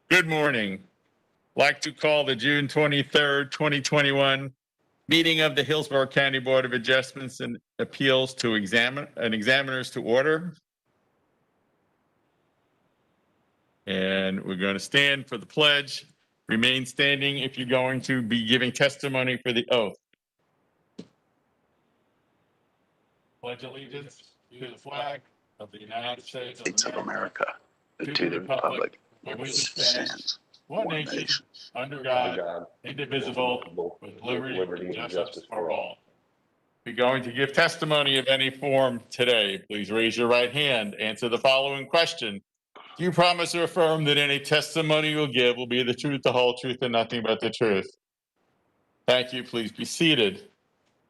Good morning. I'd like to call the June 23rd, 2021 meeting of the Hillsborough County Board of Adjustments and Appeals to examiners to order. And we're going to stand for the pledge. Remain standing if you're going to be giving testimony for the oath. Pledge allegiance to the flag of the United States of America, to the republic for which it stands, one nation, under God, indivisible, with liberty and justice for all. If you're going to give testimony of any form today, please raise your right hand. Answer the following question. Do you promise or affirm that any testimony you'll give will be the truth, the whole truth, and nothing but the truth? Thank you. Please be seated.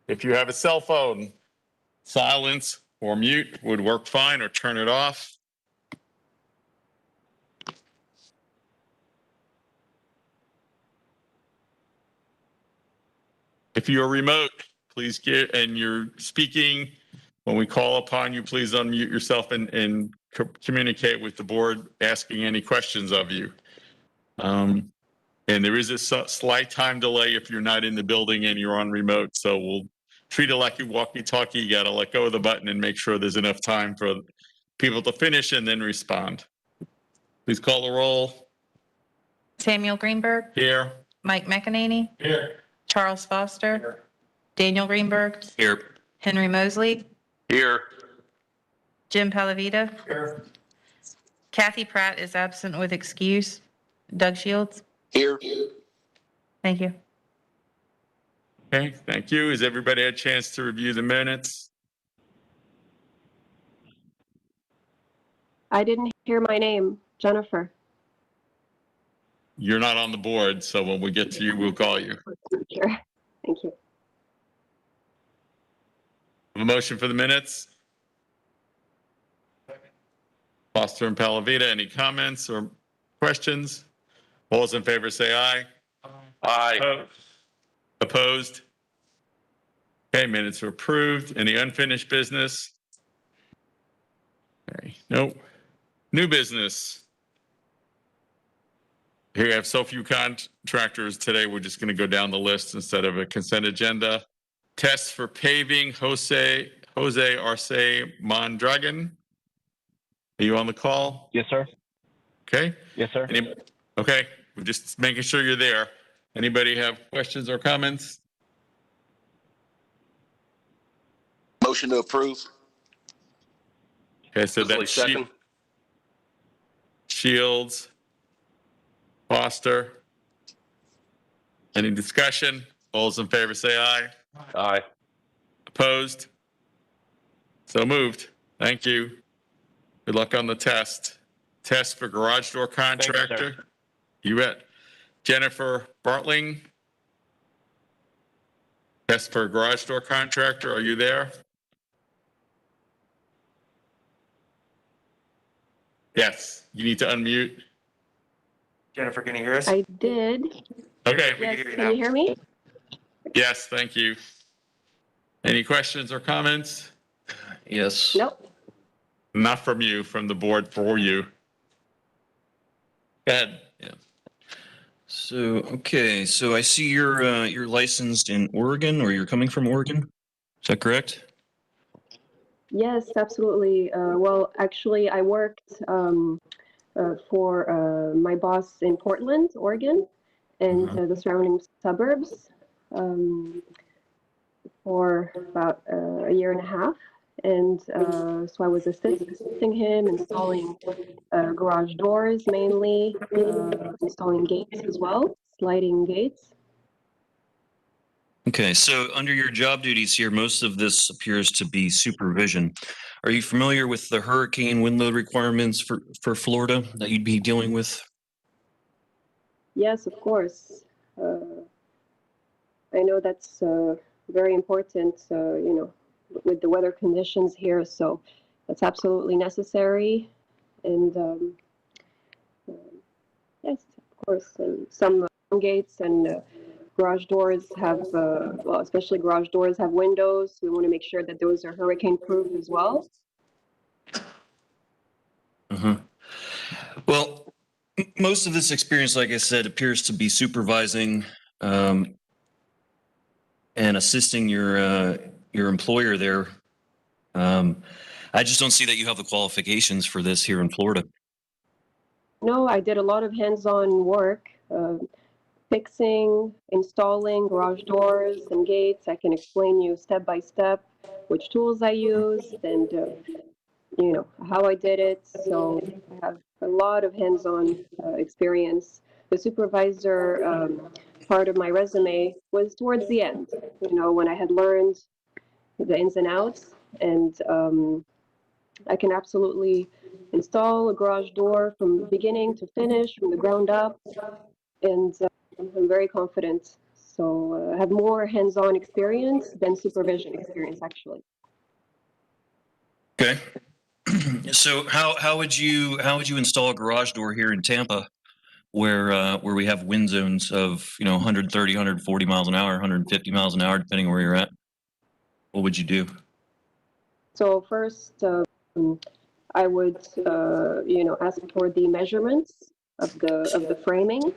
If you have a cell phone, silence or mute would work fine, or turn it off. If you're remote, please and you're speaking, when we call upon you, please unmute yourself and communicate with the board, asking any questions of you. And there is a slight time delay if you're not in the building and you're on remote, so we'll treat it like you walkie-talkie. You got to let go of the button and make sure there's enough time for people to finish and then respond. Please call the roll. Samuel Greenberg. Here. Mike McEnany. Here. Charles Foster. Here. Daniel Greenberg. Here. Henry Mosley. Here. Jim Palavita. Here. Kathy Pratt is absent with excuse. Doug Shields. Here. Thank you. Okay, thank you. Has everybody had a chance to review the minutes? I didn't hear my name, Jennifer. You're not on the board, so when we get to you, we'll call you. Sure. Thank you. A motion for the minutes? Foster and Palavita, any comments or questions? All those in favor say aye. Aye. Opposed? Okay, minutes are approved. Any unfinished business? Okay, nope. New business. Here we have so few contractors today, we're just going to go down the list instead of a consent agenda. Tests for paving, Jose ARCE-MONDRAGON. Are you on the call? Yes, sir. Okay. Yes, sir. Okay, we're just making sure you're there. Anybody have questions or comments? Motion to approve. Okay, so that's Second. Shields, Foster. Any discussion? All those in favor say aye. Aye. Opposed? So moved. Thank you. Good luck on the test. Test for garage door contractor. You bet. Jennifer Bartling. Test for garage door contractor. Are you there? Yes. You need to unmute. Jennifer, can you hear us? I did. Okay. Yes, can you hear me? Yes, thank you. Any questions or comments? Yes. Nope. Not from you, from the board for you. Go ahead. Yeah. So, okay, so I see you're licensed in Oregon, or you're coming from Oregon. Is that correct? Yes, absolutely. Well, actually, I worked for my boss in Portland, Oregon, and the surrounding suburbs for about a year and a half. And so I was assisting him installing garage doors mainly, installing gates as well, sliding gates. Okay, so under your job duties here, most of this appears to be supervision. Are you familiar with the hurricane wind load requirements for Florida that you'd be dealing with? Yes, of course. I know that's very important, you know, with the weather conditions here, so that's absolutely necessary. And yes, of course, some gates and garage doors have, well, especially garage doors have windows. We want to make sure that those are hurricane proof as well. Well, most of this experience, like I said, appears to be supervising and assisting your employer there. I just don't see that you have the qualifications for this here in Florida. No, I did a lot of hands-on work, fixing, installing garage doors and gates. I can explain you step by step which tools I used and you know, how I did it. So I have a lot of hands-on experience. The supervisor part of my resume was towards the end, you know, when I had learned the ins and outs, and I can absolutely install a garage door from beginning to finish, from the ground up, and I'm very confident. So I have more hands-on experience than supervision experience, actually. Okay. So how would you install a garage door here in Tampa where we have wind zones of, you know, 130, 140 miles an hour, 150 miles an hour, depending where you're at? What would you do? So first, I would, you know, ask for the measurements of the framing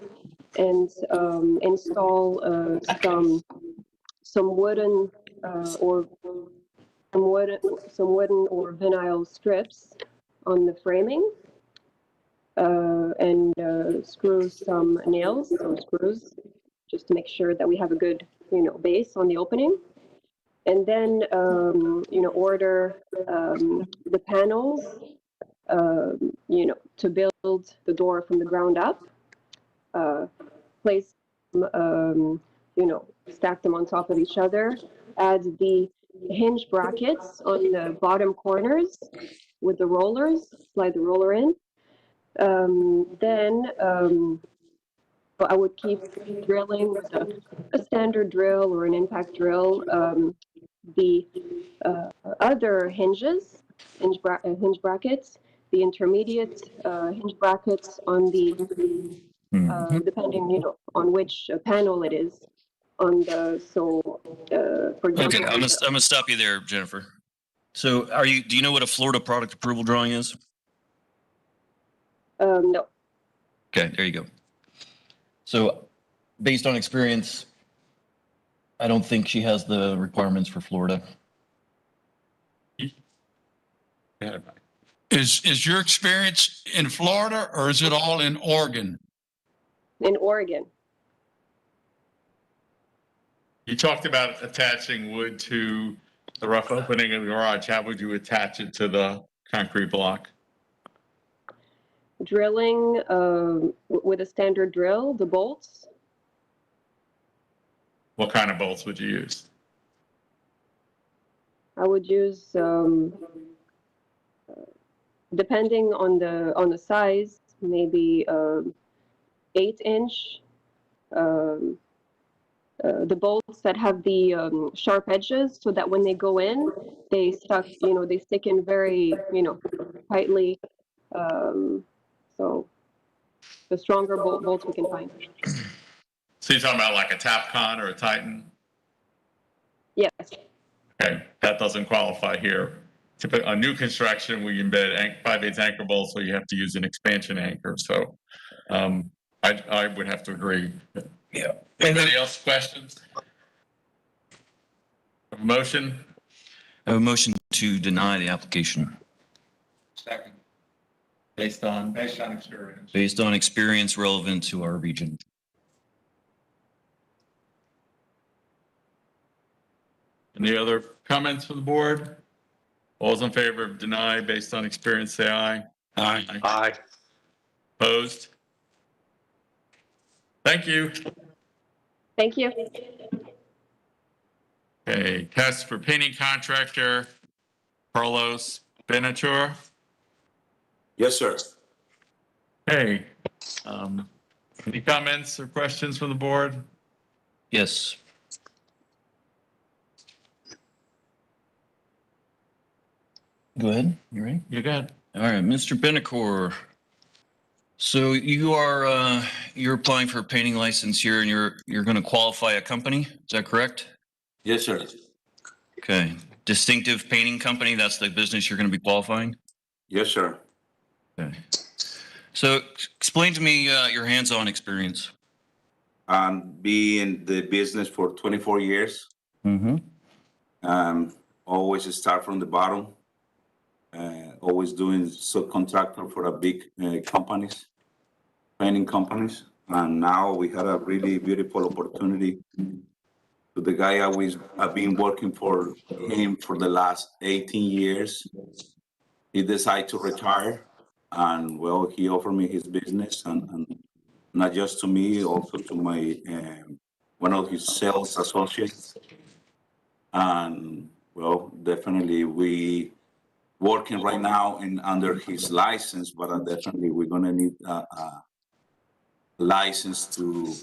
and install some wooden or some wooden or vinyl strips on the framing, and screw some nails or screws just to make sure that we have a good, you know, base on the opening. And then, you know, order the panels, you know, to build the door from the ground up, place, you know, stack them on top of each other, add the hinge brackets on the bottom corners with the rollers, slide the roller in. Then I would keep drilling with a standard drill or an impact drill. The other hinges, hinge brackets, the intermediate hinge brackets on the, depending, you know, on which panel it is. On the, so, for example. Okay, I'm gonna stop you there, Jennifer. So do you know what a Florida product approval drawing is? No. Okay, there you go. So based on experience, I don't think she has the requirements for Florida. Is your experience in Florida or is it all in Oregon? In Oregon. You talked about attaching wood to the rough opening of the garage. How would you attach it to the concrete block? Drilling with a standard drill, the bolts. What kind of bolts would you use? I would use, depending on the size, maybe 8-inch. The bolts that have the sharp edges, so that when they go in, they stick in very, you know, tightly. So the stronger bolts we can find. So you're talking about like a Tapcon or a Titan? Yes. Okay, that doesn't qualify here. A new construction, we embed 5/8 anchor bolts, so you have to use an expansion anchor. So I would have to agree. Yeah. Anybody else questions? A motion? I have a motion to deny the application Second. Based on experience. based on experience relevant to our region. Any other comments from the board? All those in favor of deny based on experience, say aye. Aye. Aye. Opposed? Thank you. Thank you. Okay, test for painting contractor, Carlos BETANCUR. Yes, sir. Hey, any comments or questions from the board? Yes. Go ahead. You ready? You're good. All right, Mr. BETANCUR. So you're applying for a painting license here, and you're going to qualify a company. Is that correct? Yes, sir. Okay. Distinctive Painting Company. That's the business you're going to be qualifying. Yes, sir. Okay. So explain to me your hands-on experience. Be in the business for 24 years. Mm-hmm. Always start from the bottom. Always doing subcontractor for a big companies, training companies. And now we had a really beautiful opportunity. To the guy I've been working for him for the last 18 years. He decided to retire, and well, he offered me his business, and not just to me, also to my one of his sales associates. And well, definitely we working right now under his license, but definitely we're gonna need a license to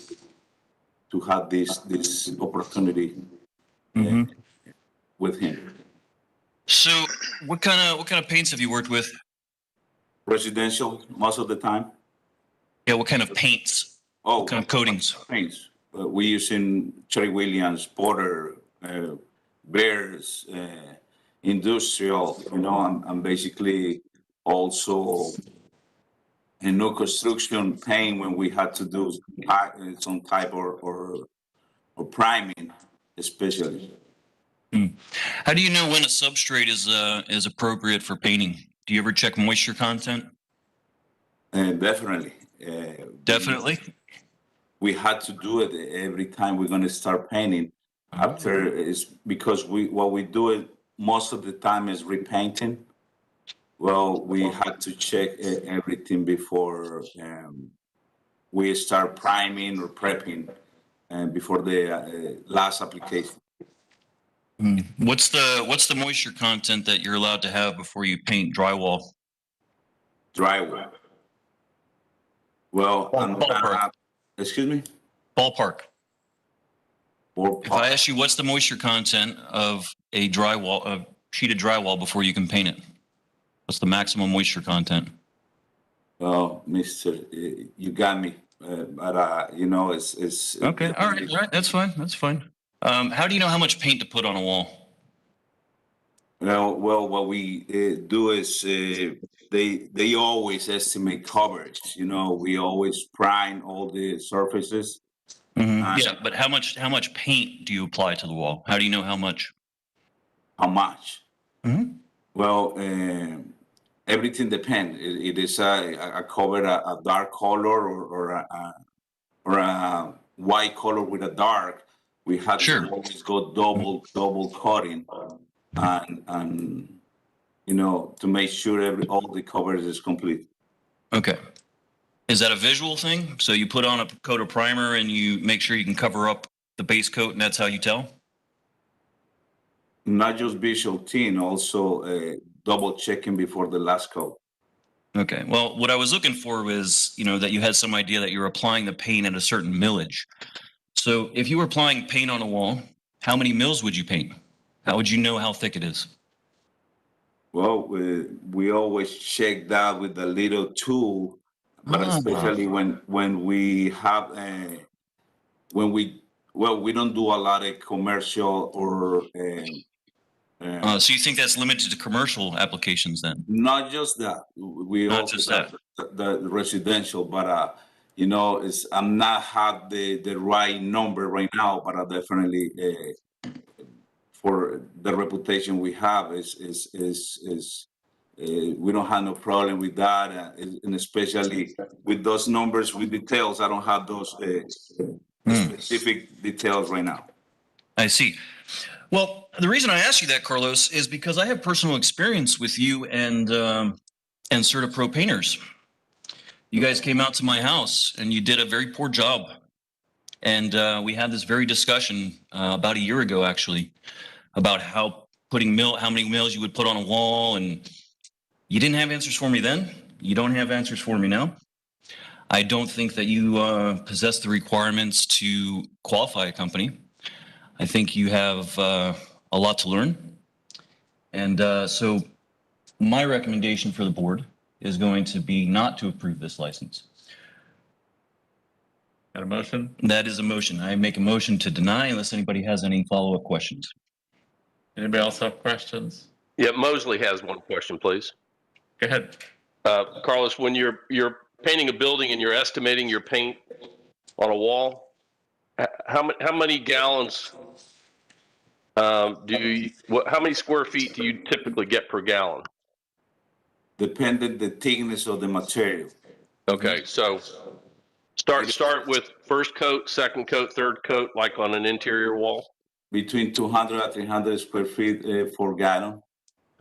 have this opportunity with him. So what kind of paints have you worked with? Residential most of the time. Yeah, what kind of paints? Oh, What kind of coatings? paints. We using Cherry Williams, Porter, Bears, industrial. You know, I'm basically also in new construction paint when we had to do some type or priming, especially. How do you know when a substrate is appropriate for painting? Do you ever check moisture content? Definitely. Definitely. We had to do it every time we're going to start painting. After is because what we do it most of the time is repainting. Well, we had to check everything before we start priming or prepping before the last application. What's the moisture content that you're allowed to have before you paint drywall? Drywall. Well, Ballpark. Excuse me? Ballpark. Or If I ask you what's the moisture content of a sheet of drywall before you can paint it, what's the maximum moisture content? Well, Mister, you got me. But you know, it's Okay. All right. That's fine. That's fine. How do you know how much paint to put on a wall? Well, what we do is they always estimate coverage. You know, we always prime all the surfaces. Yeah, but how much paint do you apply to the wall? How do you know how much? How much? Mm-hmm. Well, everything depends. It is a cover a dark color or a white color with a dark. We have to always go double coating, and you know, to make sure all the coverage is complete. Okay. Is that a visual thing? So you put on a coat of primer and you make sure you can cover up the base coat, and that's how you tell? Not just visual thing, also double checking before the last coat. Okay. Well, what I was looking for was, you know, that you had some idea that you're applying the paint at a certain millage. So if you were applying paint on a wall, how many mils would you paint? How would you know how thick it is? Well, we always check that with a little tool, but especially when we have we don't do a lot of commercial or So you think that's limited to commercial applications then? not just that. We Not also just have the residential, but you know, I'm not have the right number right now, but I definitely for the reputation we have is we don't have no problem with that, and especially with those numbers with details. I don't have those specific details right now. I see. Well, the reason I asked you that, Carlos, is because I have personal experience with you and CertaPro painters. You guys came out to my house and you did a very poor job. And we had this very discussion about a year ago, actually, about how many mils you would put on a wall. And you didn't have answers for me then. You don't have answers for me now. I don't think that you possess the requirements to qualify a company. I think you have a lot to learn. And so my recommendation for the board is going to be not to approve this license. Got a motion? That is a motion. I make a motion to deny unless anybody has any follow-up questions. Anybody else have questions? Yeah, Mosley has one question, please. Go ahead. Carlos, when you're painting a building and you're estimating your paint on a wall, how many gallons how many square feet do you typically get per gallon? Depending the thickness of the material. Okay, so start with first coat, second coat, third coat, like on an interior wall. Between 200 and 300 square feet for gallon.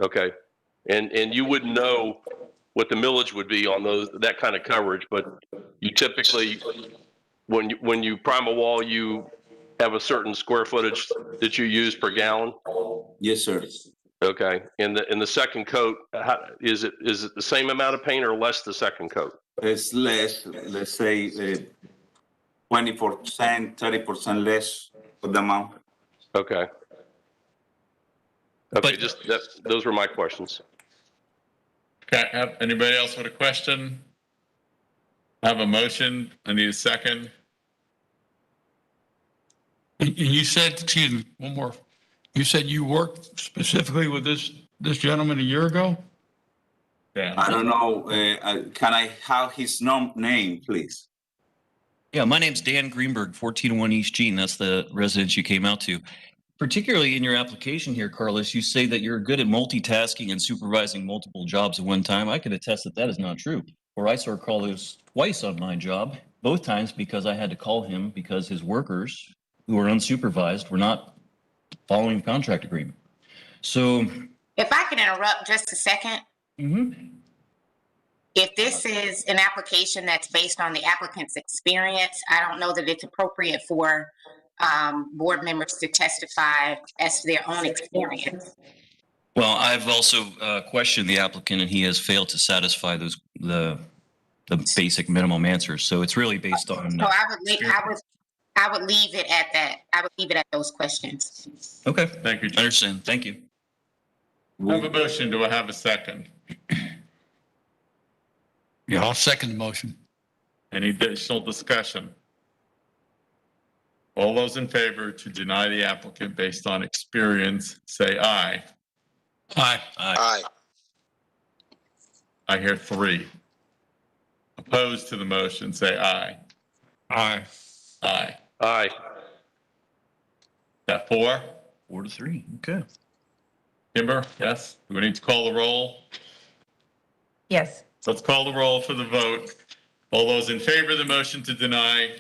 Okay, and you wouldn't know what the millage would be on that kind of coverage, but you typically, when you prime a wall, you have a certain square footage that you use per gallon. Yes, sir. Okay, in the second coat, is it the same amount of paint or less the second coat? It's less, let's say 20%, 30% less of the amount. Okay. Okay, But- those were my questions. Okay, anybody else with a question? I have a motion. I need a second. And you said, excuse me, one more. You said you worked specifically with this gentleman a year ago? Yeah. I don't know, can I have his name, please? Yeah, my name's Dan Greenberg, 1401 East Jean. That's the residence you came out to. Particularly in your application here, Carlos, you say that you're good at multitasking and supervising multiple jobs at one time. I can attest that that is not true. Or I saw Carlos twice on my job, both times because I had to call him because his workers who were unsupervised were not following the contract agreement. So, If I can interrupt just a second, if this is an application that's based on the applicant's experience, I don't know that it's appropriate for board members to testify as to their own experience. well, I've also questioned the applicant and he has failed to satisfy the basic minimum answers. So it's really based on. So I would leave it at that. I would leave it at those questions. Okay, Thank you. I understand. Thank you. I have a motion. Do I have a second? Yeah, I'll second the motion. Any additional discussion? All those in favor to deny the applicant based on experience, say aye. Aye. Aye. I hear 3. Opposed to the motion, say aye. Aye. Aye. Aye. That 4? 4-3. Okay. Kimber, yes? Do we need to call the roll? Yes. Let's call the roll for the vote. All those in favor of the motion to deny,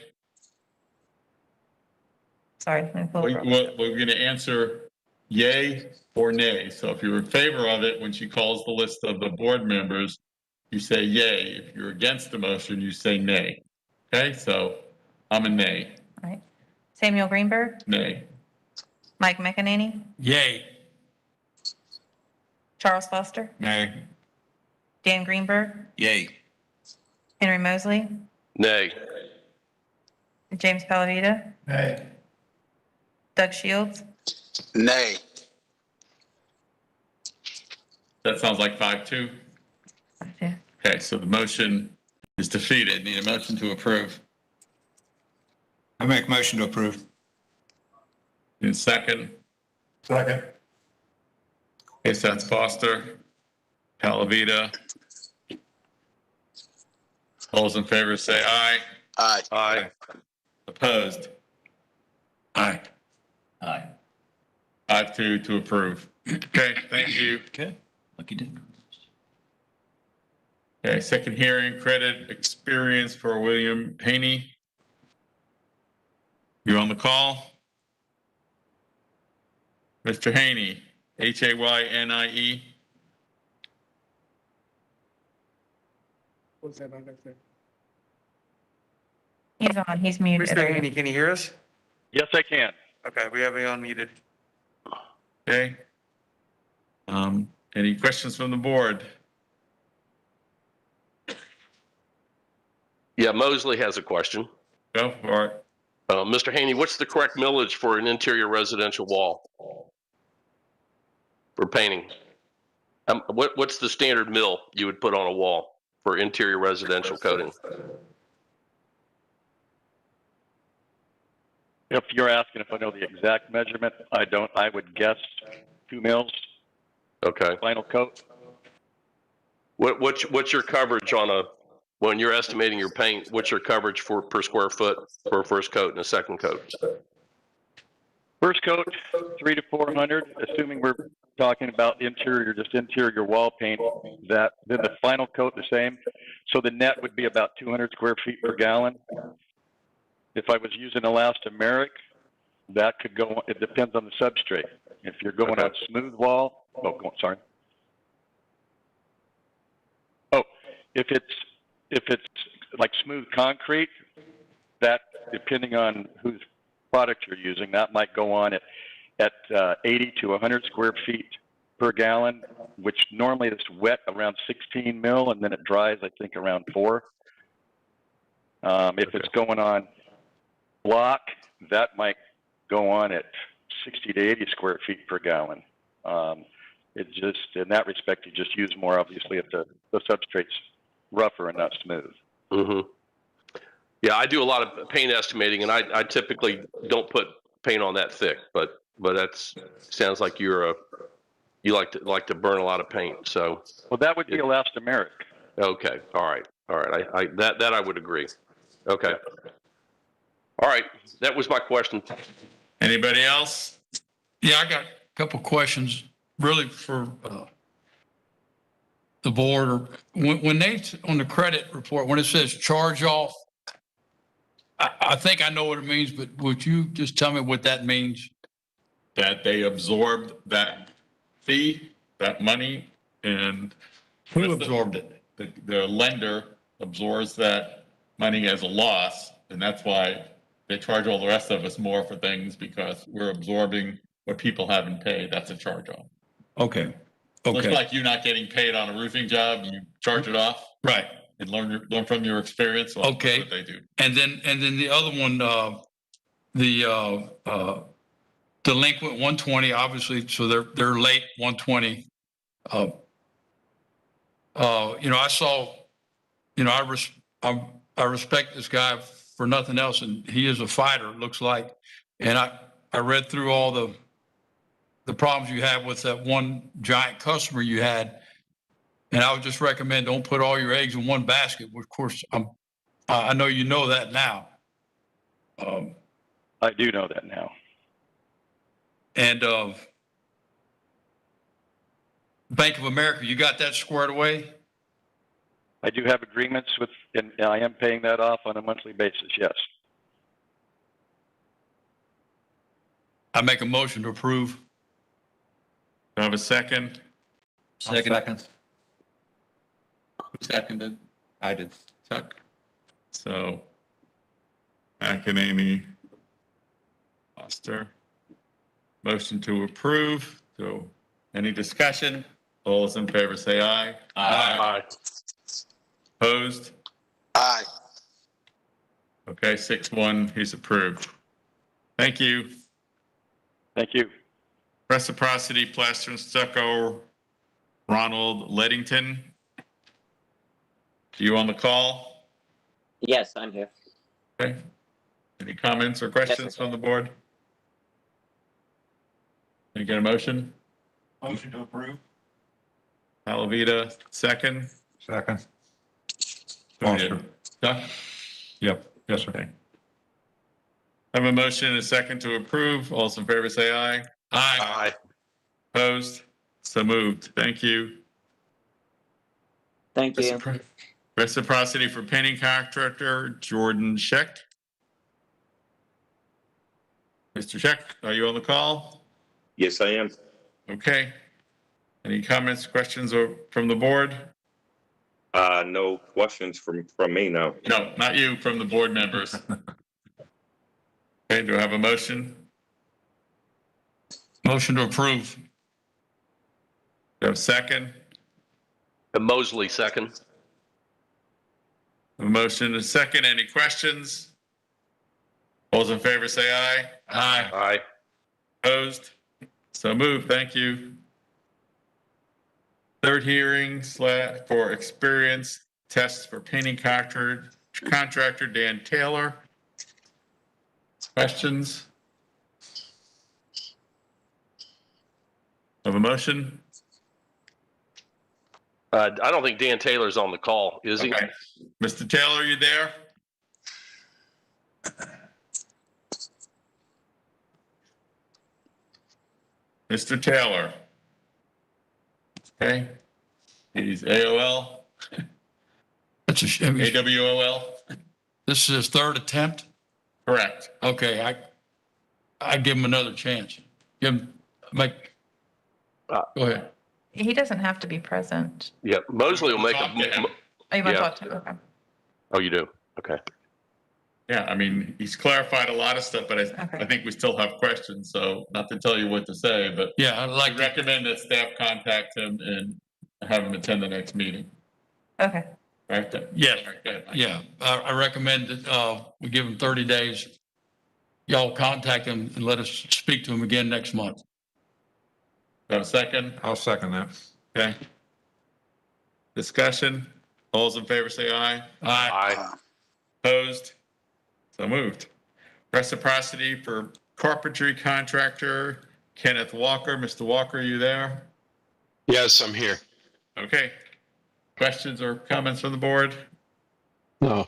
Sorry. let me pull it up. we're going to answer yay or nay. So if you're in favor of it, when she calls the list of the board members, you say yay. If you're against the motion, you say nay. Okay, so I'm a nay. All right. Samuel Greenberg, Nay. Mike McEnany, Yay. Charles Foster, Nay. Dan Greenberg, Yay. Henry Mosley, Nay. James Palavita, Nay. Doug Shields, Nay. That sounds like 5-2. Okay, so the motion is defeated. Need a motion to approve. I make motion to approve. Need a second. Second. Okay, so that's Foster, Palavita. All those in favor say aye. Aye. Aye. Opposed? Aye. Aye. 5-2 to approve. Okay, thank you. Okay. Lucky dip. Okay, second hearing, credit experience for William HAYNIE. You on the call? Mr. HAYNIE, HAYNIE. What's that on there? He's on. He's muted. Mr. Haney, can you hear us? Yes, I can. Okay, we have you unmuted. Okay. Any questions from the board? Yeah, Mosley has a question. Go for it. Mr. Haney, what's the correct millage for an interior residential wall? For painting? What's the standard mill you would put on a wall for interior residential coating? If you're asking if I know the exact measurement, I don't. I would guess 2 mils. Okay. Final coat. What's your coverage on when you're estimating your paint, what's your coverage for per square foot for a first coat and a second coat? First coat, 300 to 400, assuming we're talking about interior, just interior wall paint. That then the final coat the same. So the net would be about 200 square feet per gallon. If I was using elastomeric, that could go. It depends on the substrate. If you're going on smooth wall, sorry. Oh, if it's like smooth concrete, that depending on whose product you're using, that might go on at 80 to 100 square feet per gallon, which normally is wet around 16 mil, and then it dries, I think, around 4. If it's going on block, that might go on at 60 to 80 square feet per gallon. It just, in that respect, you just use more, obviously, if the substrate's rougher and not smooth. Mm-hmm. Yeah, I do a lot of paint estimating, and I typically don't put paint on that thick, but that's sounds like you like to burn a lot of paint. So well, that would be elastomeric. Okay, all right. That I would agree. Okay, all right. That was my question. Anybody else? Yeah, I got a couple questions really for the board. Or when they, on the credit report, when it says charge off, I think I know what it means, but would you just tell me what that means? That they absorbed that fee, that money, and Who absorbed it? the lender absorbs that money as a loss, and that's why they charge all the rest of us more for things, because we're absorbing what people haven't paid. That's a charge off. Okay. Looks like you not getting paid on a roofing job, you charge it off. Right. And learn from your experience. Well, Okay. That's what they do. And then the other one, the delinquent 120, obviously, so they're late 120. I saw, I respect this guy for nothing else, and he is a fighter, it looks like. And I read through all the problems you have with that one giant customer you had, and I would just recommend don't put all your eggs in one basket. Of course, I know you know that now. I do know that now. And Bank of America, you got that squared away? I do have agreements with, and I am paying that off on a monthly basis, yes. I make a motion to approve. Do I have a second? Second. Who seconded? I did. Chuck. So, McEnany, Foster. Motion to approve. So, any discussion? All those in favor say aye. Aye. Opposed? Aye. Okay, 6-1, he's approved. Thank you. Thank you. Reciprocity, Plaster and Stucco, Ronald Ledington. You on the call? Yes, I'm here. Okay. Any comments or questions from the board? Can you get a motion? Motion to approve. Alavita, second. Second. Foster. Chuck? Yep. Yes, sir. Okay. I have a motion and a second to approve. All those in favor say aye. Aye. Opposed? So moved. Thank you. Thank you. Reciprocity for painting contractor, Jordan Scheck. Mr. Scheck, are you on the call? Yes, I am. Okay. Any comments, questions from the board? No questions from me now. No, not you, from the board members. Okay, do I have a motion? Motion to approve. Do I have a second? And Mosley, second. A motion and a second. Any questions? All those in favor say aye. Aye. Opposed? So moved. Thank you. Third hearing for experience tests for painting contractor Dan Taylor. Questions? Have a motion? I don't think Dan Taylor's on the call, is he? Okay. Mr. Taylor, you there? Mr. Taylor. Okay. He's AOL, That's a shame. AWOL. This is his third attempt. Correct. Okay, I give him another chance. Give him, go ahead. He doesn't have to be present. Yeah, Mosley will make Talk to him. Oh, you want to Yeah. talk to? Okay. Oh, you do? Okay. Yeah, I mean, he's clarified a lot of stuff, but I think we still have questions, so not to tell you what to say, but Yeah, I'd I like to, recommend that staff contact him and have him attend the next meeting. Okay. Right? Yes. All right, go ahead, Mike. yeah, I recommend that, we give him 30 days. Y'all contact him and let us speak to him again next month. Have a second? I'll second that. Okay. Discussion? All those in favor say aye. Aye. Opposed? So moved. Reciprocity for carpentry contractor, Kenneth Walker. Mr. Walker, are you there? Yes, I'm here. Okay. Questions or comments from the board? No.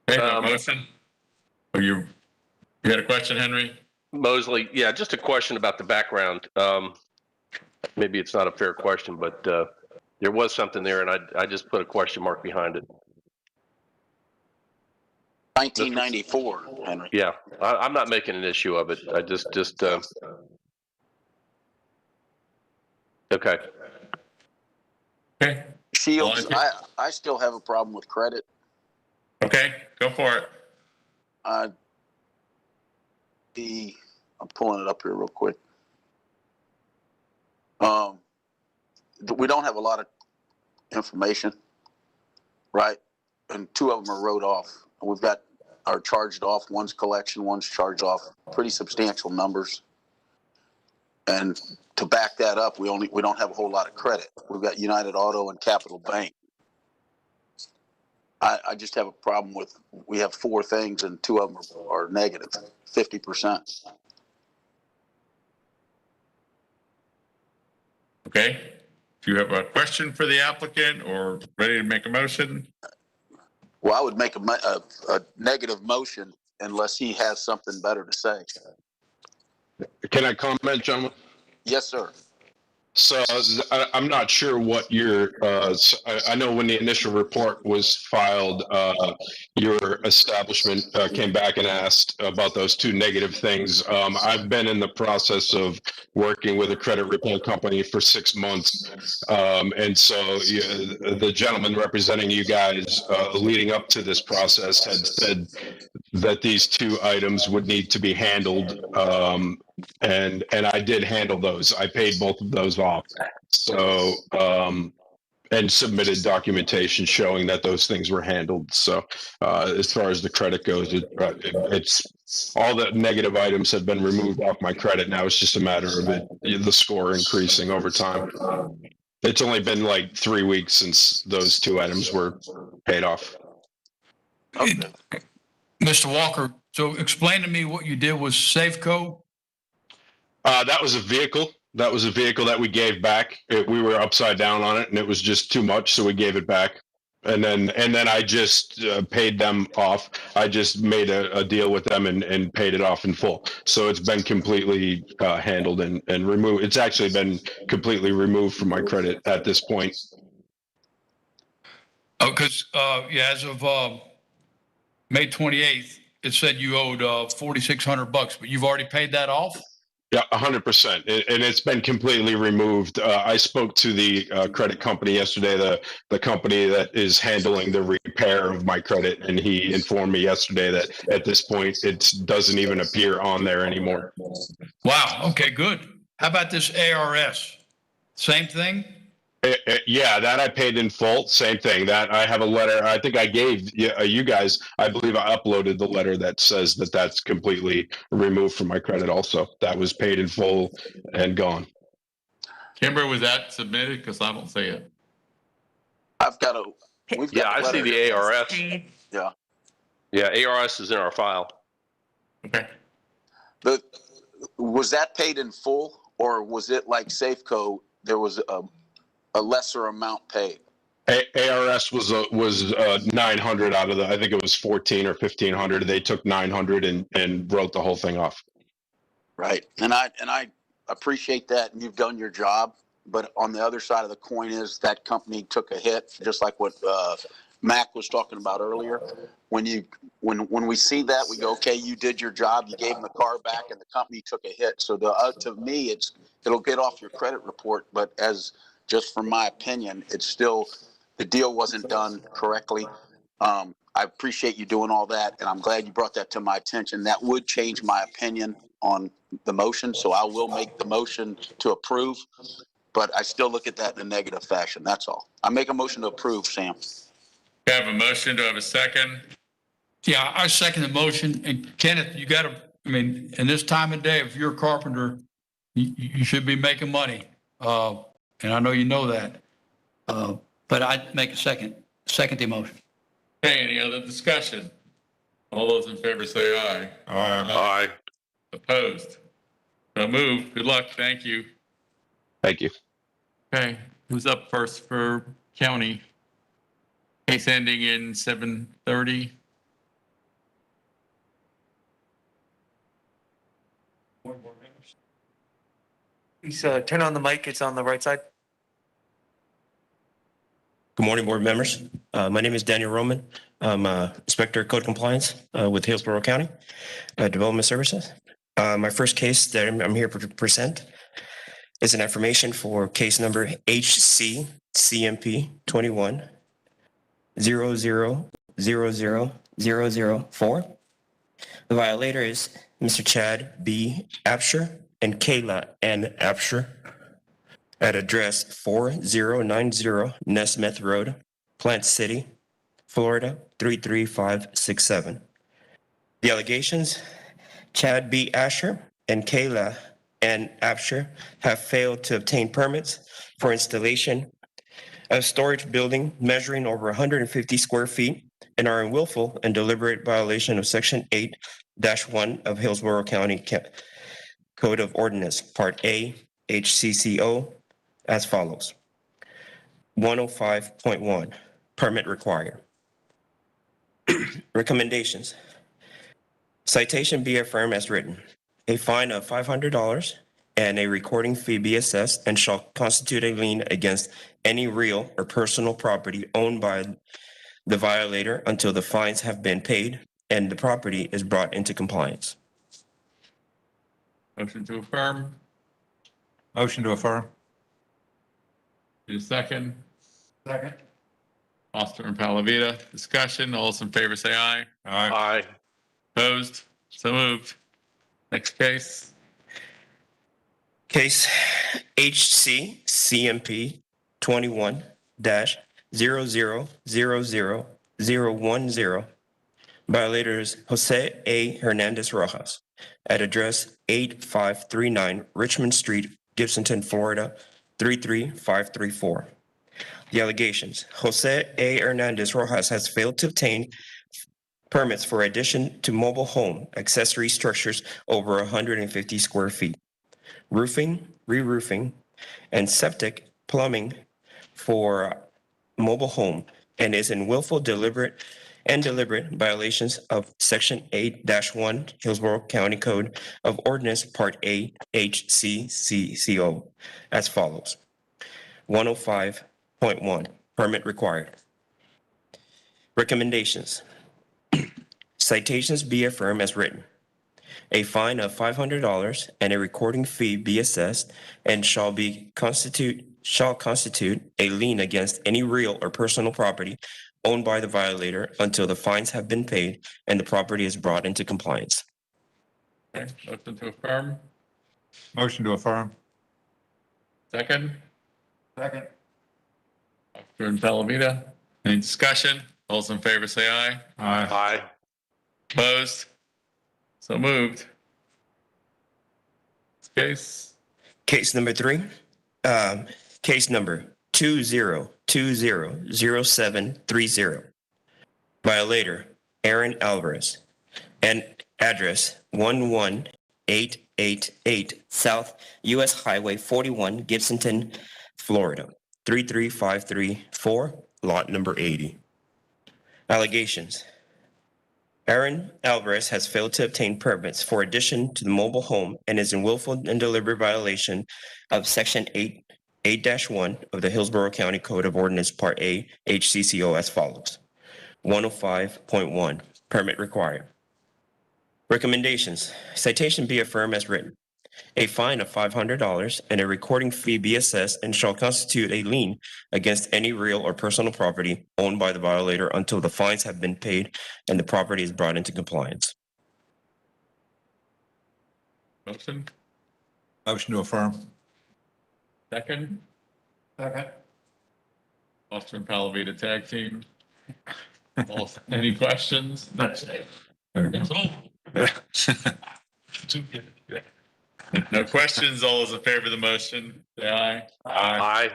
Okay, motion? Oh, you had a question, Henry? Mosley, yeah, just a question about the background. Maybe it's not a fair question, but there was something there, and I just put a question mark behind it. 1994, Henry. Yeah, I'm not making an issue of it. I just okay. Okay. Shields, I still have a problem with credit. Okay, go for it. I'm pulling it up here real quick. We don't have a lot of information, right? And two of them are wrote off. We've got our charged off. One's collection, one's charged off. Pretty substantial numbers. And to back that up, we don't have a whole lot of credit. We've got United Auto and Capital Bank. I just have a problem with, we have four things and two of them are negative, 50%. Okay. Do you have a question for the applicant or ready to make a motion? Well, I would make a negative motion unless he has something better to say. Can I comment, gentlemen? Yes, sir. So I'm not sure what your, I know when the initial report was filed, your establishment came back and asked about those two negative things. I've been in the process of working with a credit repair company for 6 months. And so the gentleman representing you guys leading up to this process had said that these two items would need to be handled. And I did handle those. I paid both of those off. So, and submitted documentation showing that those things were handled. So, as far as the credit goes, it's all the negative items have been removed off my credit. Now it's just a matter of the score increasing over time. It's only been like 3 weeks since those two items were paid off. Okay. Mr. Walker, so explain to me what you did with Safeco. That was a vehicle. That was a vehicle that we gave back. We were upside down on it, and it was just too much, so we gave it back. And then I just paid them off. I just made a deal with them and paid it off in full. So it's been completely handled and removed. It's actually been completely removed from my credit at this point. Oh, because as of May 28th, it said you owed $4,600, but you've already paid that off? Yeah, 100%. And it's been completely removed. I spoke to the credit company yesterday, the company that is handling the repair of my credit. And he informed me yesterday that at this point, it doesn't even appear on there anymore. Wow. Okay, good. How about this ARS? Same thing? Yeah, that I paid in full. Same thing. That I have a letter. I think I gave you guys. I believe I uploaded the letter that says that that's completely removed from my credit. Also, that was paid in full and gone. Kimber, was that submitted? Because I don't see it. I've got a. We've got I see the ARS. Yeah. Yeah, ARS is in our file. Okay. Was that paid in full or was it like Safeco? There was a lesser amount paid. ARS was 900 out of the, I think it was 14 or 1500. They took 900 and wrote the whole thing off. Right. And I appreciate that, and you've done your job. But on the other side of the coin is that company took a hit, just like what Mac was talking about earlier. When we see that, we go, okay, you did your job, you gave them the car back, and the company took a hit. So to me, it'll get off your credit report. But as just from my opinion, it's still, the deal wasn't done correctly. I appreciate you doing all that, and I'm glad you brought that to my attention. That would change my opinion on the motion, so I will make the motion to approve, but I still look at that in a negative fashion. That's all. I make a motion to approve, Sam. I have a motion. Do I have a second? Yeah, I second the motion. And Kenneth, you got to, I mean, in this time of day, if you're a carpenter, you should be making money. And I know you know that. But I'd make a second the motion. Okay, any other discussion? All those in favor say aye. Aye. Opposed? So moved. Good luck. Thank you. Thank you. Okay, who's up first for county? Case ending in 7:30. Please turn on the mic. It's on the right side. Good morning, board members. My name is Daniel Roman. I'm Inspector of Code Compliance with Hillsborough County Development Services. My first case that I'm here to present is an affirmation for case number HC-CMP 21-00000004. The violator is Mr. Chad B. Absher and Kayla N. Absher at address 4090 Nesmith Road, Plant City, Florida 33567. The allegations: Chad B. Asher and Kayla N. Absher have failed to obtain permits for installation of storage building measuring over 150 square feet and are in willful and deliberate violation of Section 8-1 of Hillsborough County Code of Ordinance, Part A, HCCO, as follows. 105.1, permit required. Recommendations. Citation be affirmed as written. A fine of $500 and a recording fee be assessed and shall constitute a lien against any real or personal property owned by the violator until the fines have been paid and the property is brought into compliance. Motion to affirm. Motion to affirm. Need a second? Second. Foster and Palavita. Discussion. All those in favor say aye. Aye. Opposed? So moved. Next case. Case HC-CMP 21-000010. Violators Jose A. Hernandez Rojas at address 8539 Richmond Street, Gibsonton, Florida 33534. The allegations: Jose A. Hernandez Rojas has failed to obtain permits for addition to mobile home accessory structures over 150 square feet, roofing, re-roofing, and septic plumbing for mobile home, and is in willful, deliberate violations of Section 8-1 Hillsborough County Code of Ordinance, Part A, HCCCO, as follows. 105.1, permit required. Recommendations. Citations be affirmed as written. A fine of $500 and a recording fee be assessed and shall constitute a lien against any real or personal property owned by the violator until the fines have been paid and the property is brought into compliance. Okay. Motion to affirm. Motion to affirm. Second. Second. Foster and Palavita. Any discussion? All those in favor say aye. Aye. Opposed? So moved. Next case. Case number 3, case number 20200730. Violator Aaron Alvarez and address 11 888 South US Highway 41, Gibsonton, Florida, 33534, lot number 80. Allegations. Aaron Alvarez has failed to obtain permits for addition to the mobile home and is in willful and deliberate violation of Section 8-1 of the Hillsborough County Code of Ordinance Part A, HCCO as follows. 105.1, permit required. Recommendations. Citation be affirmed as written. A fine of $500 and a recording fee be assessed and shall constitute a lien against any real or personal property owned by the violator until the fines have been paid and the property is brought into compliance. Motion, Motion to affirm. second, Second. Foster and Palavita tag team. Any questions? No questions. All those in favor of the motion, say aye. Aye.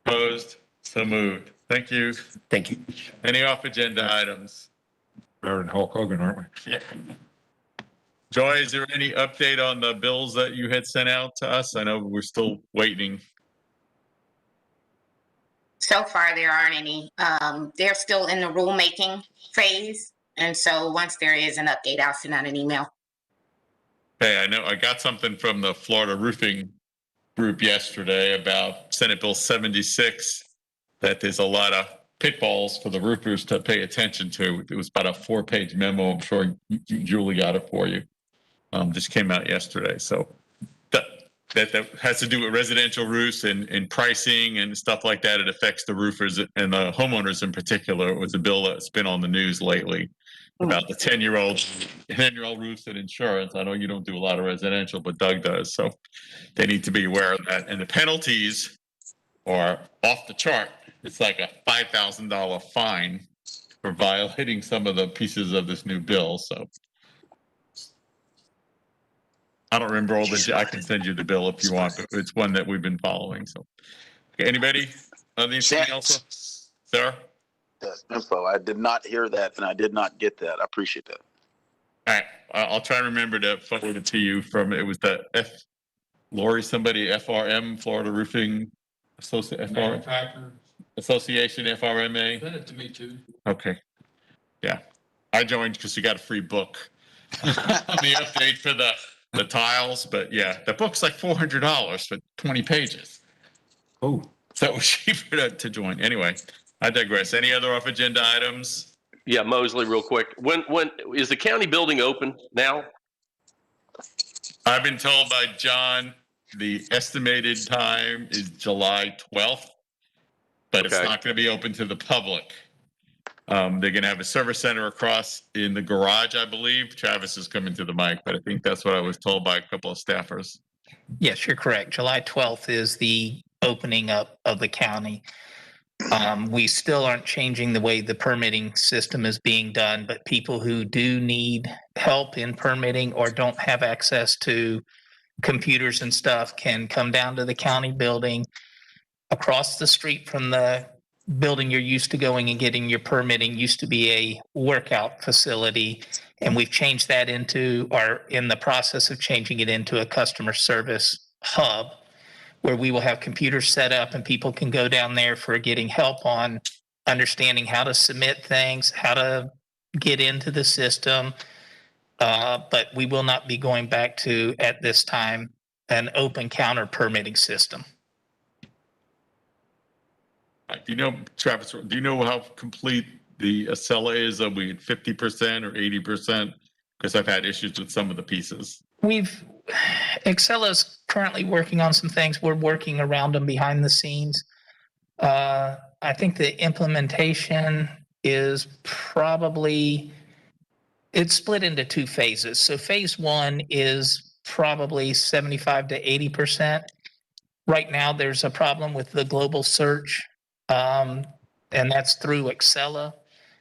Opposed? So moved. Thank you. Thank you. Any off agenda items? Better than Hulk Hogan, aren't we? Yeah. Joy, is there any update on the bills that you had sent out to us? I know we're still waiting. So far, there aren't any. They're still in the rulemaking phase. And so once there is an update, I'll send out an email. Hey, I know I got something from the Florida Roofing Group yesterday about Senate Bill 76, that there's a lot of pitfalls for the roofers to pay attention to. It was about a 4-page memo. I'm sure Julie got it for you. Just came out yesterday. So that has to do with residential roofs and pricing and stuff like that. It affects the roofers and the homeowners in particular. It was a bill that's been on the news lately about the 10-year-old roofs and insurance. I know you don't do a lot of residential, but Doug does. So they need to be aware of that. And the penalties are off the chart. It's like a $5,000 fine for violating some of the pieces of this new bill. So I don't remember all the, I can send you the bill if you want, but it's one that we've been following. So okay, anybody? Anything else? Sarah? Info. I did not hear that and I did not get that. I appreciate that. All right. I'll try to remember to forward it to you from, it was the FRM, Florida Roofing Association, FRMA. Send it to me too. Okay. Yeah. I joined because you got a free book on the update for the tiles, but yeah, the book's like $400 for 20 pages. Oh. So it was cheaper to join. Anyway, I digress. Any other off agenda items? Yeah, Mosley, real quick. When is the county building open now? I've been told by John the estimated time is July 12th, but it's not going to be open to the public. They're going to have a service center across in the garage, I believe. Travis is coming to the mic, but I think that's what I was told by a couple of staffers. Yes, you're correct. July 12th is the opening up of the county. We still aren't changing the way the permitting system is being done, but people who do need help in permitting or don't have access to computers and stuff can come down to the county building across the street from the building you're used to going and getting your permitting. Used to be a workout facility, and we've changed that into, or in the process of changing it into, a customer service hub, where we will have computers set up and people can go down there for getting help on understanding how to submit things, how to get into the system. But we will not be going back to, at this time, an open counter permitting system. Do you know, Travis, do you know how complete the Acela is? Are we at 50% or 80%? Because I've had issues with some of the pieces. Excela's currently working on some things. We're working around them behind the scenes. I think the implementation is probably, it's split into 2 phases. So phase 1 is probably 75 to 80%. Right now, there's a problem with the global search, and that's through Excela.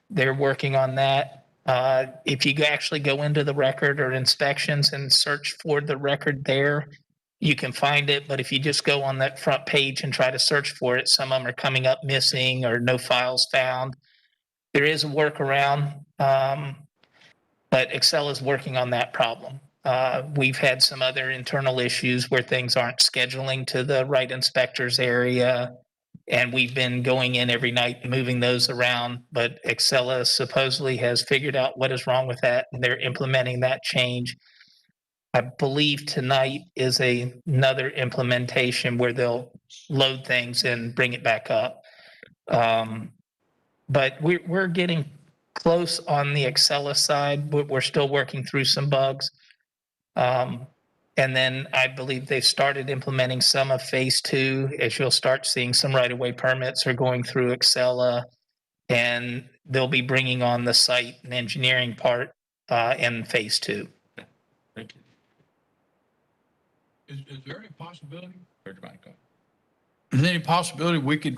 They're working on that. If you actually go into the record or inspections and search for the record there, you can find it. But if you just go on that front page and try to search for it, some of them are coming up missing or no files found. There is a workaround, but Excel is working on that problem. We've had some other internal issues where things aren't scheduling to the right inspector's area. And we've been going in every night, moving those around, but Excella supposedly has figured out what is wrong with that, and they're implementing that change. I believe tonight is another implementation where they'll load things and bring it back up. But we're getting close on the Excella side, but we're still working through some bugs. And then I believe they've started implementing some of phase 2, as you'll start seeing some right-of-way permits are going through Excella, and they'll be bringing on the site and engineering part in phase 2. Thank you. Is there any possibility? Is there any possibility we could,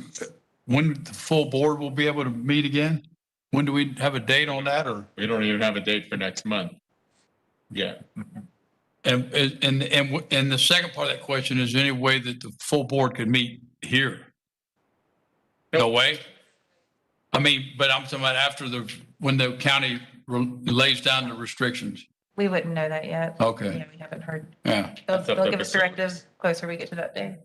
when the full board will be able to meet again? When do we have a date on that, or? We don't even have a date for next month. Yeah. And the second part of that question is any way that the full board could meet here? No way? I mean, but I'm talking about after when the county lays down the restrictions. We wouldn't know that yet. Okay. Yeah, we haven't heard. Yeah. They'll give us directives closer we get to that day.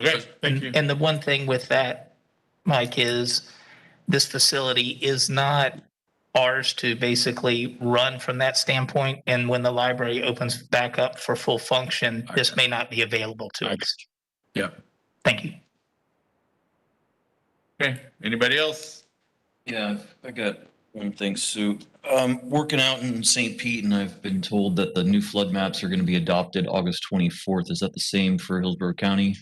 Okay, thank you. And the one thing with that, Mike, is this facility is not ours to basically run from that standpoint. And when the library opens back up for full function, this may not be available to us. Yeah. Thank you. Okay, anybody else? Yeah, I got one thing, Sue. Working out in St. Pete, and I've been told that the new flood maps are going to be adopted August 24th. Is that the same for Hillsborough County?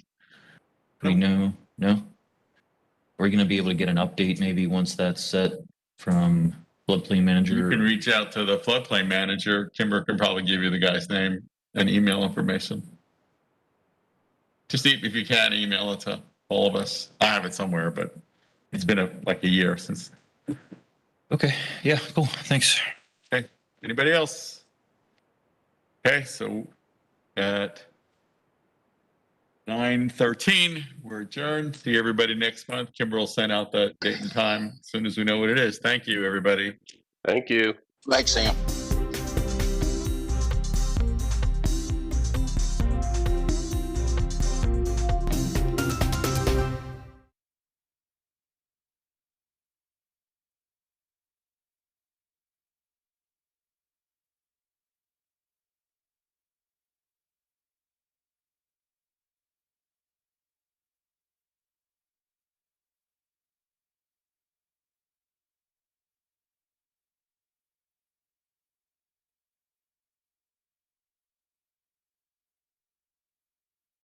Do we know? No? Are we going to be able to get an update maybe once that's set from floodplain manager? You can reach out to the floodplain manager. Kimber can probably give you the guy's name and email information. Just if you can, email it to all of us. I have it somewhere, but it's been like a year since. Okay, yeah, cool, thanks. Okay, anybody else? Okay, so at 9:13, we're adjourned. See everybody next month. Kimber will send out the date and time as soon as we know what it is. Thank you, everybody. Thank you. Thanks, Sam.